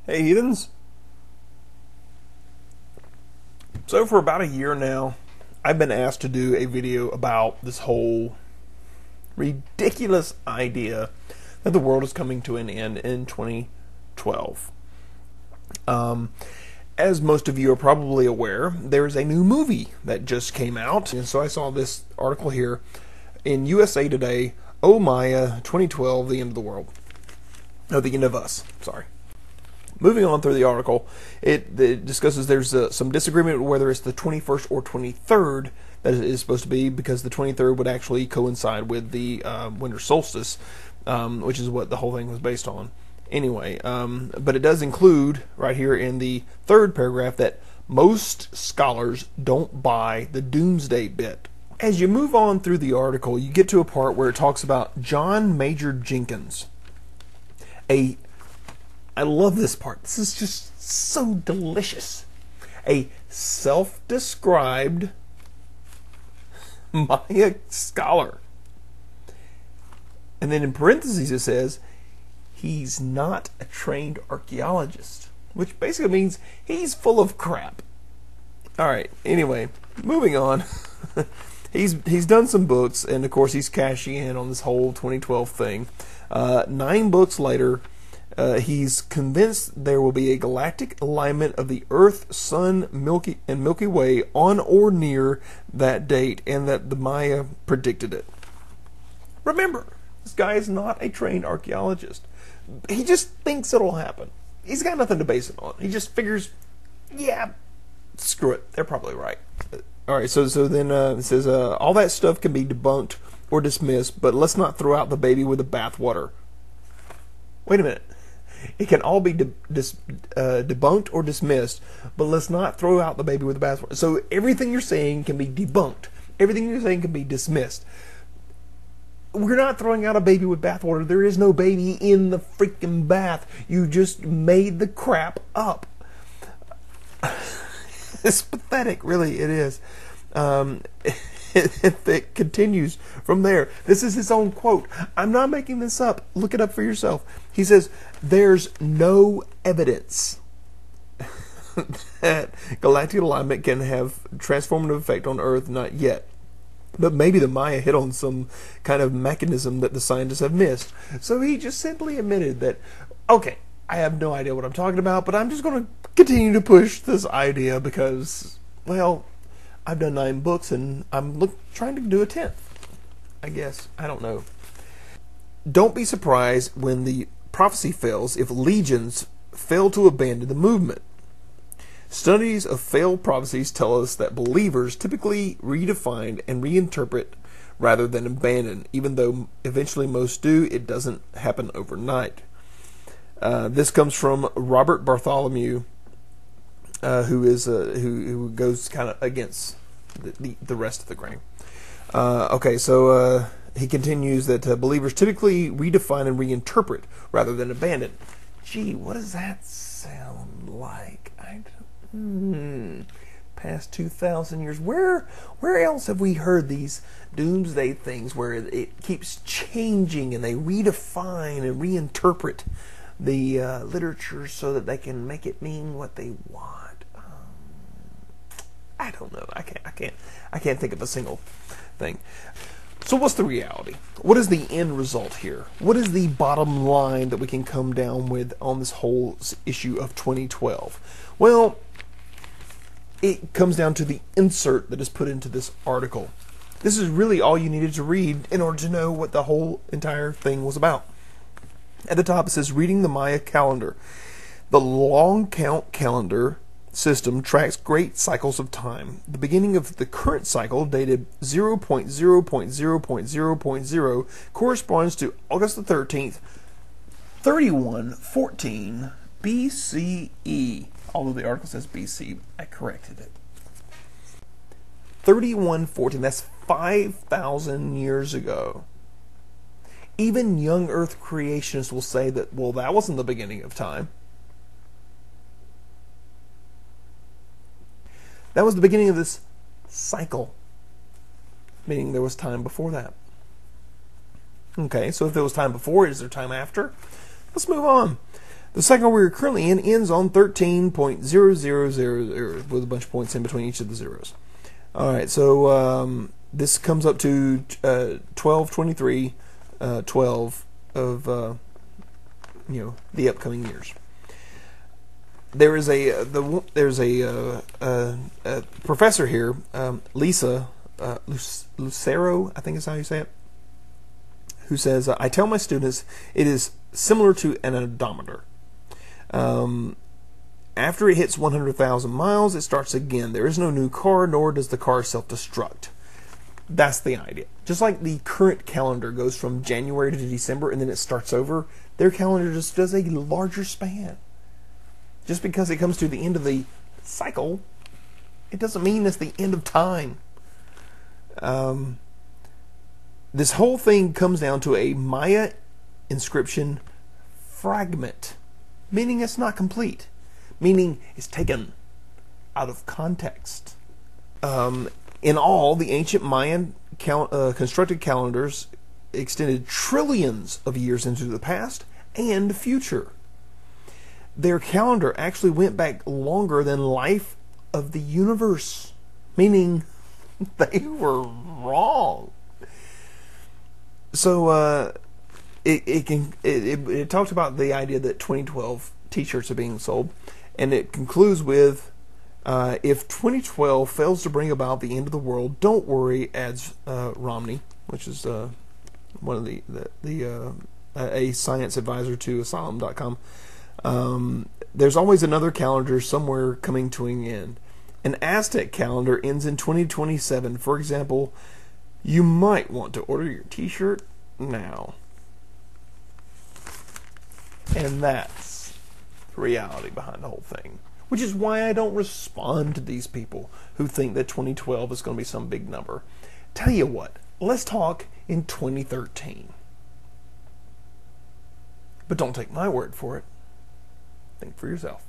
Hey heathens. So for about a year now, I've been asked to do a video about this whole ridiculous idea that the world is coming to an end in 2012. As most of you are probably aware, there's a new movie that just came out. And so I saw this article here in USA Today, Oh Maya, 2012, the end of the world. No, the end of us, sorry. Moving on through the article, it discusses there's some disagreement whether it's the 21st or 23rd that it is supposed to be, because the 23rd would actually coincide with the winter solstice, which is what the whole thing was based on. Anyway, but it does include right here in the third paragraph that most scholars don't buy the doomsday bit. As you move on through the article, you get to a part where it talks about John Major Jenkins. I love this part. This is just so delicious. A self-described Maya scholar. And then in parentheses it says, he's not a trained archaeologist, which basically means he's full of crap. Alright, anyway, moving on. He's done some books, and of course he's cashing in on this whole 2012 thing. 9 books later, he's convinced there will be a galactic alignment of the Earth, Sun, Milky Way on or near that date, and that the Maya predicted it. Remember, this guy is not a trained archaeologist. He just thinks it'll happen. He's got nothing to base it on. He just figures, yeah, screw it, they're probably right. Alright, so then it says, all that stuff can be debunked or dismissed, but let's not throw out the baby with the bathwater. Wait a minute. It can all be debunked or dismissed, but let's not throw out the baby with the bathwater. So everything you're saying can be debunked. Everything you're saying can be dismissed. We're not throwing out a baby with bathwater. There is no baby in the freaking bath. You just made the crap up. It's pathetic, really, it is. It continues from there. This is his own quote. I'm not making this up. Look it up for yourself. He says, there's no evidence that galactic alignment can have transformative effect on Earth, not yet. But maybe the Maya hit on some kind of mechanism that the scientists have missed. So he just simply admitted that, okay, I have no idea what I'm talking about, but I'm just going to continue to push this idea because, well, I've done 9 books and I'm trying to do a 10th, I guess. I don't know. Don't be surprised when the prophecy fails if legions fail to abandon the movement. Studies of failed prophecies tell us that believers typically redefine and reinterpret rather than abandon. Even though eventually most do, it doesn't happen overnight. This comes from Robert Bartholomew, who goes kind of against the rest of the grain. Okay, so he continues that believers typically redefine and reinterpret rather than abandon. Gee, what does that sound like? Past 2,000 years. Where else have we heard these doomsday things where it keeps changing and they redefine and reinterpret the literature so that they can make it mean what they want? I don't know. I can't think of a single thing. So what's the reality? What is the end result here? What is the bottom line that we can come down with on this whole issue of 2012? Well, it comes down to the insert that is put into this article. This is really all you needed to read in order to know what the whole entire thing was about. At the top it says, reading the Maya calendar. The long count calendar system tracks great cycles of time. The beginning of the current cycle, dated 0.0.0.0.0, corresponds to August the 13th, 3114 BCE. Although the article says BC, I corrected it. 3114, that's 5,000 years ago. Even young Earth creationists will say that, well, that wasn't the beginning of time. That was the beginning of this cycle, meaning there was time before that. Okay, so if there was time before, is there time after? Let's move on. The cycle we're currently in ends on 13.0000 with a bunch of points in between each of the zeros. All right, so this comes up to 12/23/12 of the upcoming years. There is a professor here, Lisa Lucero, I think is how you say it, who says, I tell my students it is similar to an odometer. After it hits 100,000 miles, it starts again. There is no new car, nor does the car self-destruct. That's the idea. Just like the current calendar goes from January to December and then it starts over, their calendar just does a larger span. Just because it comes to the end of the cycle, it doesn't mean it's the end of time. This whole thing comes down to a Maya inscription fragment, meaning it's not complete, meaning it's taken out of context. In all, the ancient Mayan constructed calendars extended trillions of years into the past and future. Their calendar actually went back longer than life of the universe, meaning they were wrong. So it talks about the idea that 2012 t-shirts are being sold, and it concludes with, if 2012 fails to bring about the end of the world, don't worry, adds Romney, which is one of a science advisor to Asylum.com. There's always another calendar somewhere coming to an end. An Aztec calendar ends in 2027. For example, you might want to order your t-shirt now. And that's the reality behind the whole thing. Which is why I don't respond to these people who think that 2012 is going to be some big number. Tell you what, let's talk in 2013. But don't take my word for it. Think for yourself.